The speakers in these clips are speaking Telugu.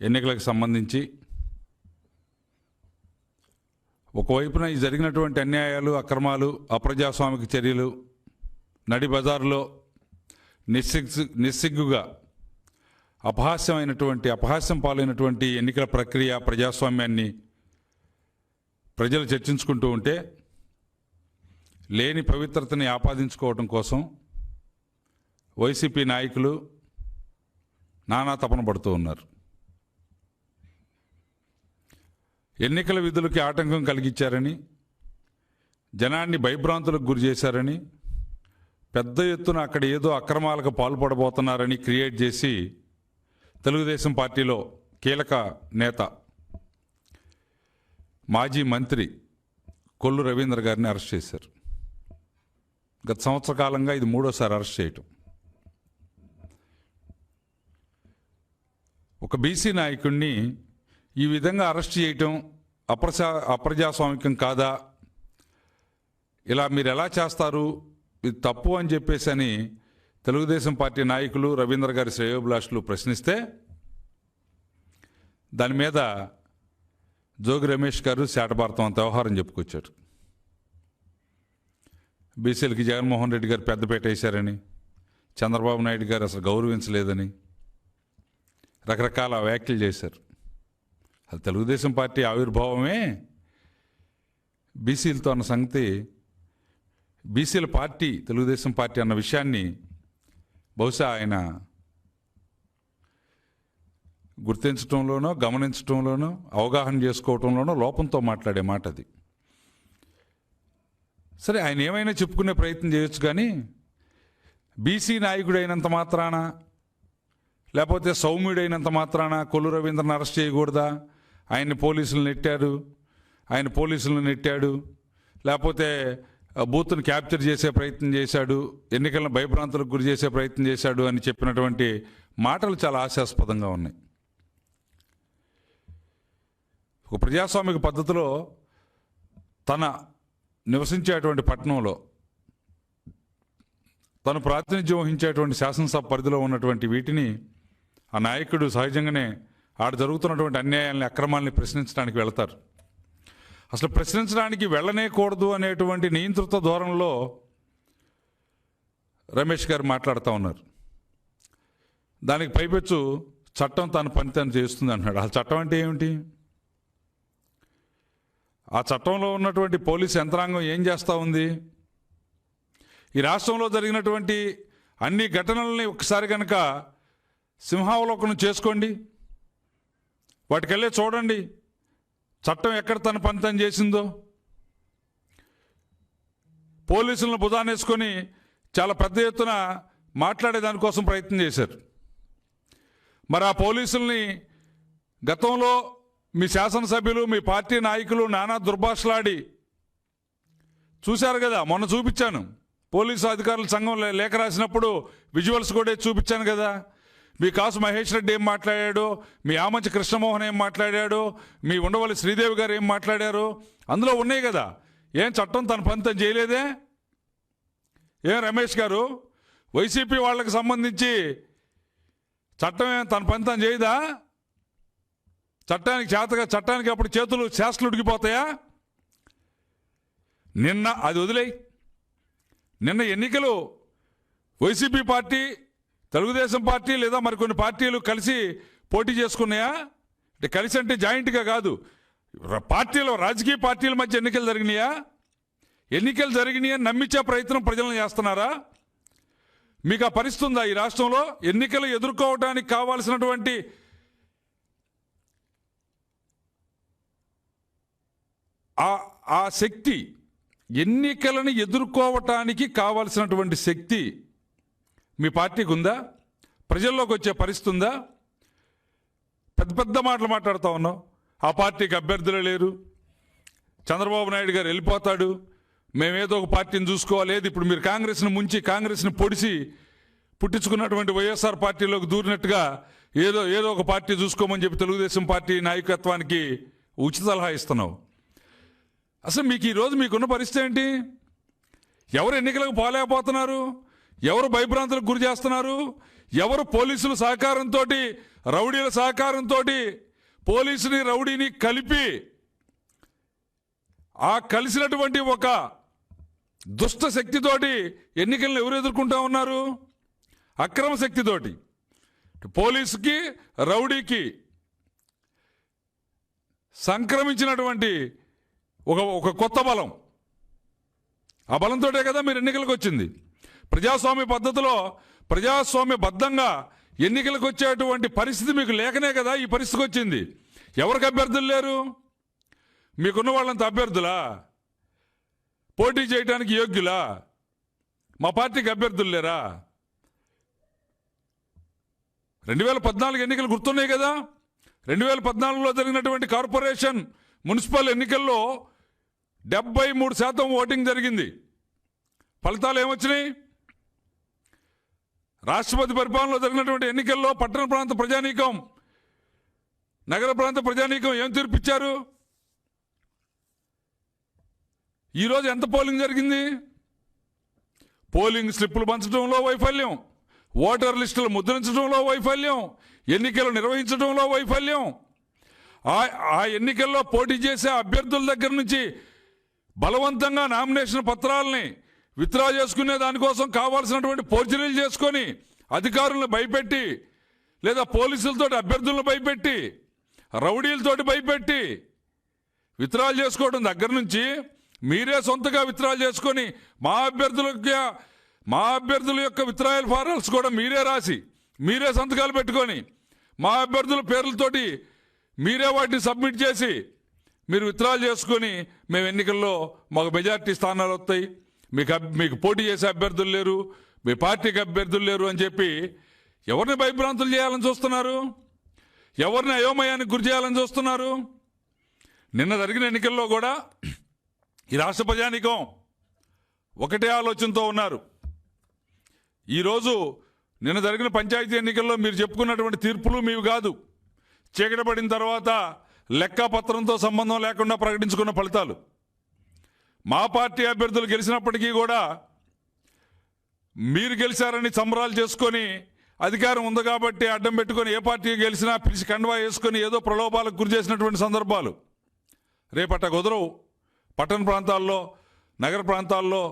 ఎన్నికలకు సంబంధించి ఒకవైపున ఈ జరిగినటువంటి అన్యాయాలు, అక్రమాలు, అప్రజాస్వామిక చర్యలు, నడి బజారులో నిస్సిగ్గుగా అపహాస్యం పాలైనటువంటి ఎన్నికల ప్రక్రియ, ప్రజాస్వామ్యాన్ని ప్రజలు చర్చించుకుంటూ ఉంటే లేని పవిత్రతని ఆపాదించుకోవడం కోసం వైసీపీ నాయకులు నానా తపన పడుతూ ఉన్నారు. ఎన్నికల విధులకి ఆటంకం కలిగించారని, జనాన్ని భయభ్రాంతులకు గురి చేశారని, పెద్ద ఎత్తున అక్కడ ఏదో అక్రమాలకు పాల్పడబోతున్నారని క్రియేట్ చేసి తెలుగుదేశం పార్టీలో కీలక నేత మాజీ మంత్రి కొల్లు రవీంద్ర గారిని అరెస్ట్ చేశారు. గత సంవత్సర కాలంగా ఇది 3వసారి అరెస్ట్ చేయటం. ఒక బీసీ నాయకుడిని ఈ విధంగా అరెస్ట్ చేయటం అప్రజాస్వామికం కాదా? ఇలా మీరు ఎలా చేస్తారు? ఇది తప్పు అని చెప్పేసి అని తెలుగుదేశం పార్టీ నాయకులు, రవీంద్ర గారి శ్రేయోభిలాషులు ప్రశ్నిస్తే దాని మీద జోగి రమేష్ గారు శాటభారతం అంత వ్యవహారం చెప్పుకొచ్చారు. బీసీలకి జగన్మోహన్ రెడ్డి గారు పెద్దపేట వేశారని, చంద్రబాబు నాయుడు గారు అసలు గౌరవించలేదని రకరకాల వ్యాఖ్యలు చేశారు. అది తెలుగుదేశం పార్టీ ఆవిర్భావమే బీసీలతో అన్న సంగతి, బీసీల పార్టీ తెలుగుదేశం పార్టీ అన్న విషయాన్ని బహుశా ఆయన గుర్తించడంలోనో, గమనించడంలోనో, అవగాహన చేసుకోవటంలోనో లోపంతో మాట్లాడే మాట అది. సరే, ఆయన ఏమైనా చెప్పుకునే ప్రయత్నం చేయొచ్చు, కానీ బీసీ నాయకుడైనంత మాత్రాన, లేకపోతే సౌమ్యుడైనంత మాత్రాన కొల్లు రవీంద్రను అరెస్ట్ చేయకూడదా? ఆయన పోలీసులను నెట్టాడు, లేకపోతే బూత్ను క్యాప్చర్ చేసే ప్రయత్నం చేశాడు, ఎన్నికలను భయభ్రాంతులకు గురి చేసే ప్రయత్నం చేశాడు అని చెప్పినటువంటి మాటలు చాలా హాస్యాస్పదంగా ఉన్నాయి. ఒక ప్రజాస్వామిక పద్ధతిలో తన నివసించేటువంటి పట్టణంలో తను ప్రాతినిధ్యం వహించేటువంటి శాసనసభ పరిధిలో ఉన్నటువంటి వీటిని ఆ నాయకుడు సహజంగానే ఆడ జరుగుతున్నటువంటి అన్యాయాలని, అక్రమాలని ప్రశ్నించడానికి వెళతారు. అసలు ప్రశ్నించడానికి వెళ్ళనేకూడదు అనేటువంటి నియంతృత్వ ధోరణిలో రమేష్ గారు మాట్లాడుతూ ఉన్నారు. దానికి పైపెచ్చు చట్టం తన పని తను చేస్తుంది అంటున్నాడు. ఆ చట్టం అంటే ఏమిటి? ఆ చట్టంలో ఉన్నటువంటి పోలీసు యంత్రాంగం ఏం చేస్తూ ఉంది? ఈ రాష్ట్రంలో జరిగినటువంటి అన్ని ఘటనల్ని ఒకసారి కనుక సింహావలోకనం చేసుకోండి, వాటికెళ్ళే చూడండి చట్టం ఎక్కడ తన పని తను చేసిందో. పోలీసులను భుజానేసుకొని చాలా పెద్ద ఎత్తున మాట్లాడే దానికోసం ప్రయత్నం చేశారు. మరి ఆ పోలీసుల్ని గతంలో మీ శాసనసభ్యులు, మీ పార్టీ నాయకులు నానా దుర్భాషలాడి చూశారు కదా. మొన్న చూపించాను, పోలీసు అధికారుల సంఘం లేఖ రాసినప్పుడు విజువల్స్ కూడా చూపించాను కదా. మీ కాసు మహేష్ రెడ్డి ఏం మాట్లాడాడు, మీ ఆమంచి కృష్ణమోహన్ ఏం మాట్లాడాడు, మీ ఉండవల్లి శ్రీదేవి గారు ఏం మాట్లాడారు, అందులో ఉన్నాయి కదా. ఏం చట్టం తన పని తను చేయలేదే? ఏం రమేష్ గారు, వైసీపీ వాళ్ళకి సంబంధించి చట్టం ఏం తన పని తను చేయదా? చట్టానికి అప్పుడు చేతులు శాస్త్రులు ఉడికిపోతాయా? నిన్న అది వదిలేయి. నిన్న ఎన్నికలు వైసీపీ పార్టీ, తెలుగుదేశం పార్టీ లేదా మరికొన్ని పార్టీలు కలిసి పోటీ చేసుకున్నాయా? అంటే కలిసి అంటే జాయింట్గా కాదు, రాజకీయ పార్టీల మధ్య ఎన్నికలు జరిగినాయా? ఎన్నికలు జరిగినాయని నమ్మించే ప్రయత్నం ప్రజలను చేస్తున్నారా? మీకు ఆ పరిస్థితి ఉందా? ఈ రాష్ట్రంలో ఎన్నికలు ఎదుర్కోవడానికి కావాల్సినటువంటి ఆ శక్తి, ఎన్నికలను ఎదుర్కోవటానికి కావాల్సినటువంటి శక్తి మీ పార్టీకి ఉందా? ప్రజల్లోకి వచ్చే పరిస్థితి ఉందా? పెద్ద పెద్ద మాటలు మాట్లాడుతూ ఉన్నావు. ఆ పార్టీకి అభ్యర్థులే లేరు, చంద్రబాబు నాయుడు గారు వెళ్ళిపోతాడు, మేమేదో ఒక పార్టీని చూసుకోవాలి. లేదు, ఇప్పుడు మీరు కాంగ్రెస్ను ముంచి, కాంగ్రెస్ను పొడిచి పుట్టించుకున్నటువంటి వైఎస్ఆర్ పార్టీలోకి దూరినట్టుగా ఏదో ఒక పార్టీ చూసుకోమని చెప్పి తెలుగుదేశం పార్టీ నాయకత్వానికి ఉచిత సలహా ఇస్తున్నావు. అసలు మీకు ఈరోజు మీకున్న పరిస్థితి ఏంటి? ఎవరు ఎన్నికలకు పోలేకపోతున్నారు? ఎవరు భయభ్రాంతులకు గురి చేస్తున్నారు? ఎవరు పోలీసుల సహకారంతో, రౌడీల సహకారంతో పోలీసుని రౌడీని కలిపి ఆ కలిసినటువంటి ఒక దుష్ట శక్తితోటి ఎన్నికలను ఎవరు ఎదుర్కొంటా ఉన్నారు? అక్రమ శక్తితోటి. పోలీసుకి రౌడీకి సంక్రమించినటువంటి ఒక కొత్త బలం. ఆ బలంతోటే కదా మీరు ఎన్నికలకు వచ్చింది. ప్రజాస్వామ్య పద్ధతిలో ప్రజాస్వామ్యబద్ధంగా ఎన్నికలకు వచ్చేటువంటి పరిస్థితి మీకు లేకనే కదా ఈ పరిస్థితికి వచ్చింది. ఎవరికి అభ్యర్థులు లేరు? మీకున్న వాళ్ళంత అభ్యర్థులా? పోటీ చేయడానికి యోగ్యులా? మా పార్టీకి అభ్యర్థులు లేరా? 2014 ఎన్నికలు గుర్తున్నాయి కదా. 2014లో జరిగినటువంటి కార్పొరేషన్ మున్సిపల్ ఎన్నికల్లో 73% ఓటింగ్ జరిగింది. ఫలితాలు ఏమొచ్చినాయి? రాష్ట్రపతి పరిపాలనలో జరిగినటువంటి ఎన్నికల్లో పట్టణ ప్రాంత ప్రజానీకం, నగర ప్రాంత ప్రజానీకం ఏం తీర్పిచ్చారు? ఈరోజు ఎంత పోలింగ్ జరిగింది? పోలింగ్ స్లిప్పులు పంచడంలో వైఫల్యం, ఓటర్ లిస్టులు ముద్రించడంలో వైఫల్యం, ఎన్నికలు నిర్వహించడంలో వైఫల్యం, ఆ ఎన్నికల్లో పోటీ చేసే అభ్యర్థుల దగ్గర నుంచి బలవంతంగా నామినేషన్ పత్రాలని విత్డ్రా చేసుకునే దానికోసం కావాల్సినటువంటి ఫోర్జరీలు చేసుకొని అధికారులను భయపెట్టి, లేదా పోలీసులతో అభ్యర్థులను భయపెట్టి, రౌడీలతోటి భయపెట్టి విత్డ్రా చేసుకోవడం దగ్గర నుంచి మీరే సొంతగా విత్డ్రా చేసుకొని మా అభ్యర్థుల యొక్క విత్డ్రాయల్ ఫారాల్స్ కూడా మీరే రాసి మీరే సంతకాలు పెట్టుకొని మా అభ్యర్థుల పేర్లతోటి మీరే వాటిని సబ్మిట్ చేసి మీరు విత్డ్రాల్ చేసుకొని మేము ఎన్నికల్లో మాకు మెజారిటీ స్థానాలు వస్తాయి, మీకు పోటీ చేసే అభ్యర్థులు లేరు, మీ పార్టీకి అభ్యర్థులు లేరు అని చెప్పి ఎవరిని భయభ్రాంతులు చేయాలని చూస్తున్నారు? ఎవరిని అయోమయానికి గురి చేయాలని చూస్తున్నారు? నిన్న జరిగిన ఎన్నికల్లో కూడా ఈ రాష్ట్ర ప్రజానీకం ఒకటే ఆలోచనతో ఉన్నారు. ఈరోజు నిన్న జరిగిన పంచాయతీ ఎన్నికల్లో మీరు చెప్పుకున్నటువంటి తీర్పులు మీవి కాదు. చీకటి పడిన తర్వాత లెక్కాపత్రంతో సంబంధం లేకుండా ప్రకటించుకున్న ఫలితాలు. మా పార్టీ అభ్యర్థులు గెలిచినప్పటికీ కూడా మీరు గెలిచారని సంబరాలు చేసుకొని అధికారం ఉంది కాబట్టి అడ్డం పెట్టుకొని ఏ పార్టీ గెలిచినా పిలిచి కండువా వేసుకొని ఏదో ప్రలోభాలకు గురి చేసినటువంటి సందర్భాలు రేపట కుదరవు. పట్టణ ప్రాంతాల్లో, నగర ప్రాంతాల్లో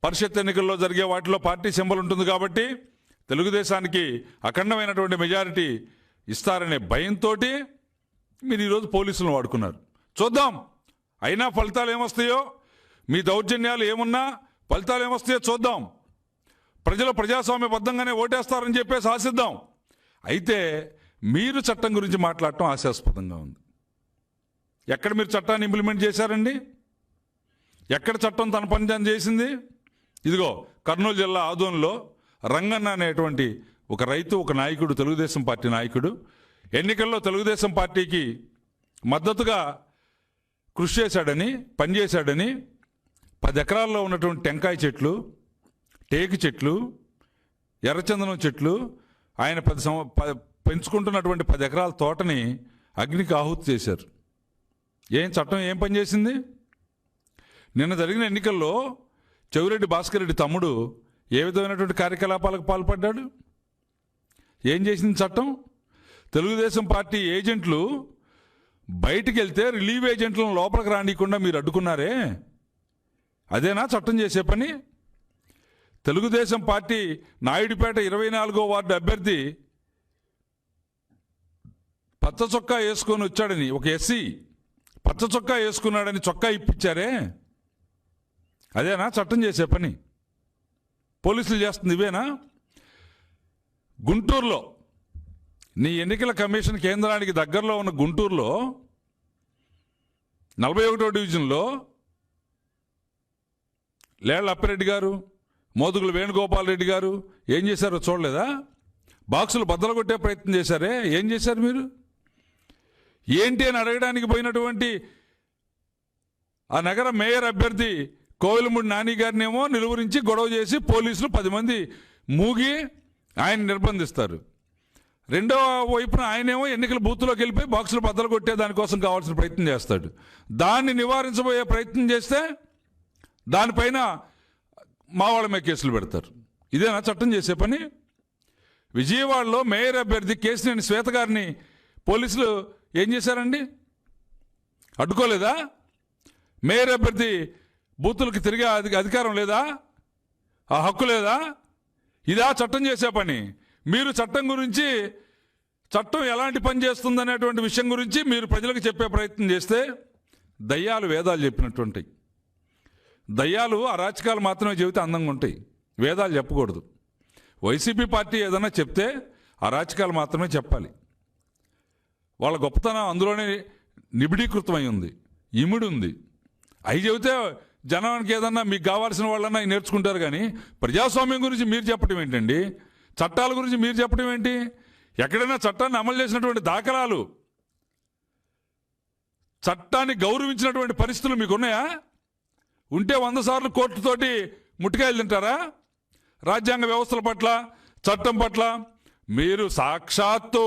పరిషత్ ఎన్నికల్లో జరిగే వాటిలో పార్టీ సింబల్ ఉంటుంది కాబట్టి తెలుగుదేశానికి అఖండమైనటువంటి మెజారిటీ ఇస్తారనే భయంతో మీరు ఈరోజు పోలీసులను వాడుకున్నారు. చూద్దాం అయినా ఫలితాలు ఏమొస్తాయో, మీ దౌర్జన్యాలు ఏమున్నా ఫలితాలు ఏమొస్తాయో చూద్దాం. ప్రజలు ప్రజాస్వామ్యబద్ధంగానే ఓటేస్తారని చెప్పేసి ఆశిద్దాం. అయితే మీరు చట్టం గురించి మాట్లాడటం హాస్యాస్పదంగా ఉంది. ఎక్కడ మీరు చట్టాన్ని ఇంప్లిమెంట్ చేశారండి? ఎక్కడ చట్టం తన పని తాను చేసింది? ఇదిగో కర్నూలు జిల్లా ఆదోన్లో రంగన్న అనేటువంటి ఒక రైతు, ఒక నాయకుడు, తెలుగుదేశం పార్టీ నాయకుడు ఎన్నికల్లో తెలుగుదేశం పార్టీకి మద్దతుగా కృషి చేశాడని, పనిచేశాడని 10 ఎకరాల్లో ఉన్నటువంటి టెంకాయ చెట్లు, టేకు చెట్లు, ఎర్రచందనం చెట్లు ఆయన పెంచుకుంటున్నటువంటి 10 ఎకరాల తోటని అగ్నికి ఆహుతి చేశారు. చట్టం ఏం పని చేసింది? నిన్న జరిగిన ఎన్నికల్లో చెవిరెడ్డి భాస్కర్ రెడ్డి తమ్ముడు ఏ విధమైనటువంటి కార్యకలాపాలకు పాల్పడ్డాడు? ఏం చేసింది చట్టం? తెలుగుదేశం పార్టీ ఏజెంట్లు బయటికి వెళ్తే రిలీవ్ ఏజెంట్లను లోపలికి రానియకుండా మీరు అడ్డుకున్నారే, అదేనా చట్టం చేసే పని? తెలుగుదేశం పార్టీ నాయుడుపేట 24వ వార్డు అభ్యర్థి పచ్చ చొక్కా వేసుకొని వచ్చాడని, ఒక ఎస్సీ పచ్చ చొక్కా వేసుకున్నాడని చొక్కా ఇప్పించారే, అదేనా చట్టం చేసే పని? పోలీసులు చేస్తుంది ఇవేనా? గుంటూరులో, నీ ఎన్నికల కమిషన్ కేంద్రానికి దగ్గరలో ఉన్న గుంటూరులో 41వ డివిజన్లో లేళ్ల అప్పిరెడ్డి గారు, మోదుగుల వేణుగోపాల్ రెడ్డి గారు ఏం చేశారో చూడలేదా? బాక్సులు బద్దలు కొట్టే ప్రయత్నం చేశారే, ఏం చేశారు మీరు? ఏంటి అని అడగడానికి పోయినటువంటి ఆ నగర మేయర్ అభ్యర్థి కోవిలమూడి నాని గారినేమో నిలువరించి గొడవ చేసి పోలీసులు 10 మంది మూగి ఆయన నిర్బంధిస్తారు. రెండో వైపున ఆయనేమో ఎన్నికల బూత్లోకి వెళ్ళిపోయి బాక్సులు బద్దలు కొట్టే దానికోసం కావాల్సిన ప్రయత్నం చేస్తాడు. దాన్ని నివారించబోయే ప్రయత్నం చేస్తే దానిపైన మా వాళ్ళ మీద కేసులు పెడతారు. ఇదేనా చట్టం చేసే పని? విజయవాడలో మేయర్ అభ్యర్థి కేశినేని శ్వేత గారిని పోలీసులు ఏం చేశారండి? అడ్డుకోలేదా? మేయర్ అభ్యర్థి బూతులకు తిరిగే అధికారం లేదా? ఆ హక్కు లేదా? ఇదా చట్టం చేసే పని? మీరు చట్టం గురించి, చట్టం ఎలాంటి పని చేస్తుందనేటువంటి విషయం గురించి మీరు ప్రజలకు చెప్పే ప్రయత్నం చేస్తే దయ్యాలు వేదాలు చెప్పినటువంటివి. దయ్యాలు అరాచకాలు మాత్రమే చెబితే అందంగా ఉంటాయి, వేదాలు చెప్పకూడదు. వైసీపీ పార్టీ ఏదైనా చెప్తే అరాచకాలు మాత్రమే చెప్పాలి. వాళ్ళ గొప్పతనం అందులోనే నిబిడీకృతమై ఉంది, ఇమిడి ఉంది. అవి చెబితే జనానికి ఏదన్నా మీకు కావాల్సిన వాళ్ళన్నా నేర్చుకుంటారు. కానీ ప్రజాస్వామ్యం గురించి మీరు చెప్పడం ఏంటండి? చట్టాల గురించి మీరు చెప్పడం ఏంటి? ఎక్కడైనా చట్టాన్ని అమలు చేసినటువంటి దాఖలాలు, చట్టాన్ని గౌరవించినటువంటి పరిస్థితులు మీకు ఉన్నాయా? ఉంటే 100 సార్లు కోర్టుతోటి ముట్టికాయలు తింటారా? రాజ్యాంగ వ్యవస్థల పట్ల, చట్టం పట్ల మీరు సాక్షాత్తు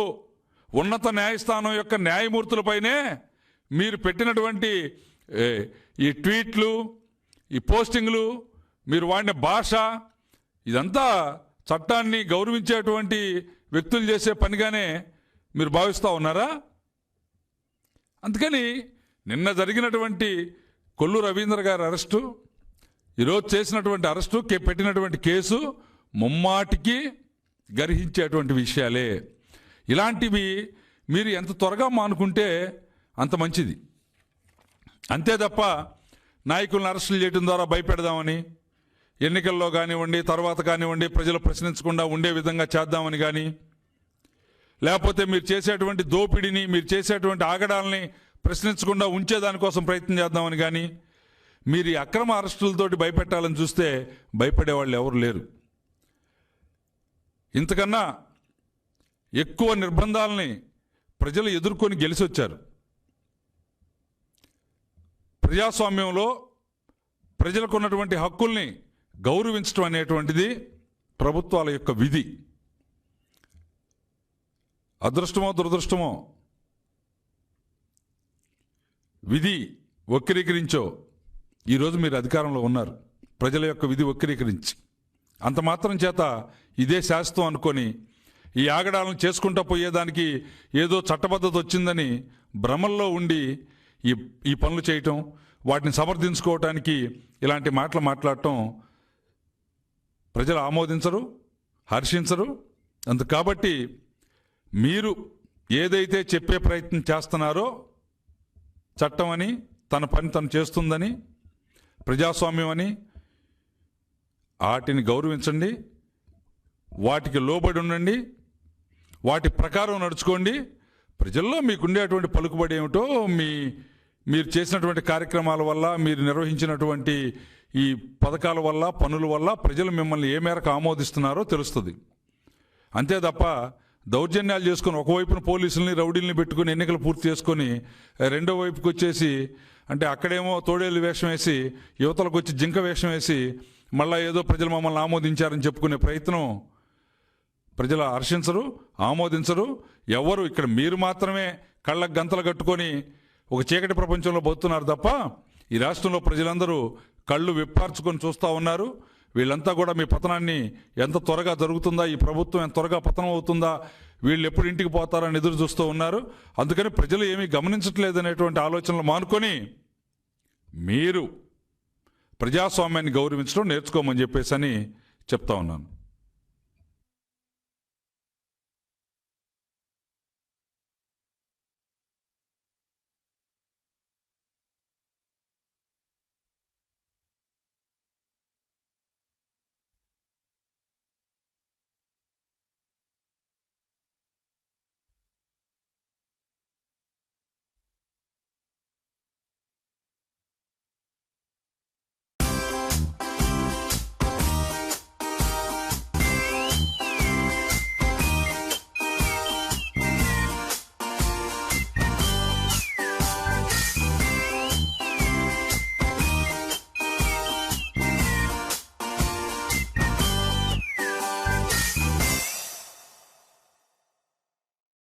ఉన్నత న్యాయస్థానం యొక్క న్యాయమూర్తులపైనే మీరు పెట్టినటువంటి ఈ ట్వీట్లు, ఈ పోస్టింగ్లు, మీరు వాడిన భాష, ఇదంతా చట్టాన్ని గౌరవించేటువంటి వ్యక్తులు చేసే పనిగానే మీరు భావిస్తూ ఉన్నారా? అందుకని నిన్న జరిగినటువంటి కొల్లు రవీంద్ర గారి అరెస్టు, ఈరోజు చేసినటువంటి అరెస్టు, పెట్టినటువంటి కేసు ముమ్మాటికి గర్హించేటువంటి విషయాలే. ఇలాంటివి మీరు ఎంత త్వరగా మానుకుంటే అంత మంచిది. అంతే తప్ప నాయకులను అరెస్టులు చేయడం ద్వారా భయపెడదామని, ఎన్నికల్లో కానివ్వండి, తర్వాత కానివ్వండి, ప్రజలు ప్రశ్నించకుండా ఉండే విధంగా చేద్దామని కానీ, లేకపోతే మీరు చేసేటువంటి దోపిడీని, మీరు చేసేటువంటి ఆగడాలని ప్రశ్నించకుండా ఉంచేదానికోసం ప్రయత్నం చేద్దామని కానీ, మీరు ఈ అక్రమ అరెస్టులతోటి భయపెట్టాలని చూస్తే భయపడేవాళ్ళు ఎవరు లేరు. ఇంతకన్నా ఎక్కువ నిర్బంధాలని ప్రజలు ఎదుర్కొని గెలిచొచ్చారు. ప్రజాస్వామ్యంలో ప్రజలకు ఉన్నటువంటి హక్కుల్ని గౌరవించడం అనేటువంటిది ప్రభుత్వాల యొక్క విధి. అదృష్టమో దురదృష్టమో, విధి వక్రీకరించో ఈరోజు మీరు అధికారంలో ఉన్నారు. ప్రజల యొక్క విధి వక్రీకరించి అంత మాత్రం చేత ఇదే శాశ్వతం అనుకొని ఈ ఆగడాలను చేసుకుంటూ పోయేదానికి ఏదో చట్టబద్ధత వచ్చిందని భ్రమల్లో ఉండి ఈ పనులు చేయటం, వాటిని సమర్థించుకోవటానికి ఇలాంటి మాటలు మాట్లాడటం ప్రజలు ఆమోదించరు, హర్షించరు. అందుకు కాబట్టి మీరు ఏదైతే చెప్పే ప్రయత్నం చేస్తున్నారో, చట్టం అని తన పని తను చేస్తుందని, ప్రజాస్వామ్యం అని, వాటిని గౌరవించండి, వాటికి లోబడి ఉండండి, వాటి ప్రకారం నడుచుకోండి. ప్రజల్లో మీకుండేటువంటి పలుకుబడి ఏమిటో, మీరు చేసినటువంటి కార్యక్రమాల వల్ల, మీరు నిర్వహించినటువంటి ఈ పథకాల వల్ల, పనుల వల్ల ప్రజలు మిమ్మల్ని ఏ మేరకు ఆమోదిస్తున్నారో తెలుస్తుంది. అంతే తప్ప దౌర్జన్యాలు చేసుకొని ఒకవైపున పోలీసుల్ని, రౌడీల్ని పెట్టుకుని ఎన్నికలు పూర్తి చేసుకొని రెండో వైపుకి వచ్చేసి, అంటే అక్కడేమో తోడేళ్ళు వేషం వేసి, యువతలకు వచ్చి జింక వేషం వేసి మళ్ళీ ఏదో ప్రజలు మమ్మల్ని ఆమోదించారని చెప్పుకునే ప్రయత్నం ప్రజలు హర్షించరు, ఆమోదించరు. ఎవరు ఇక్కడ మీరు మాత్రమే కళ్ళకు గంతలు కట్టుకొని ఒక చీకటి ప్రపంచంలో బతున్నారు తప్ప ఈ రాష్ట్రంలో ప్రజలందరూ కళ్ళు విప్పార్చుకొని చూస్తూ ఉన్నారు. వీళ్ళంతా కూడా మీ పతనాన్ని ఎంత త్వరగా జరుగుతుందా, ఈ ప్రభుత్వం ఎంత త్వరగా పతనం అవుతుందా, వీళ్ళు ఎప్పుడు ఇంటికి పోతారని ఎదురు చూస్తూ ఉన్నారు. అందుకని ప్రజలు ఏమీ గమనించట్లేదనేటువంటి ఆలోచనలు మానుకొని మీరు ప్రజాస్వామ్యాన్ని గౌరవించడం నేర్చుకోమని చెప్పేసి అని చెప్తా ఉన్నాను.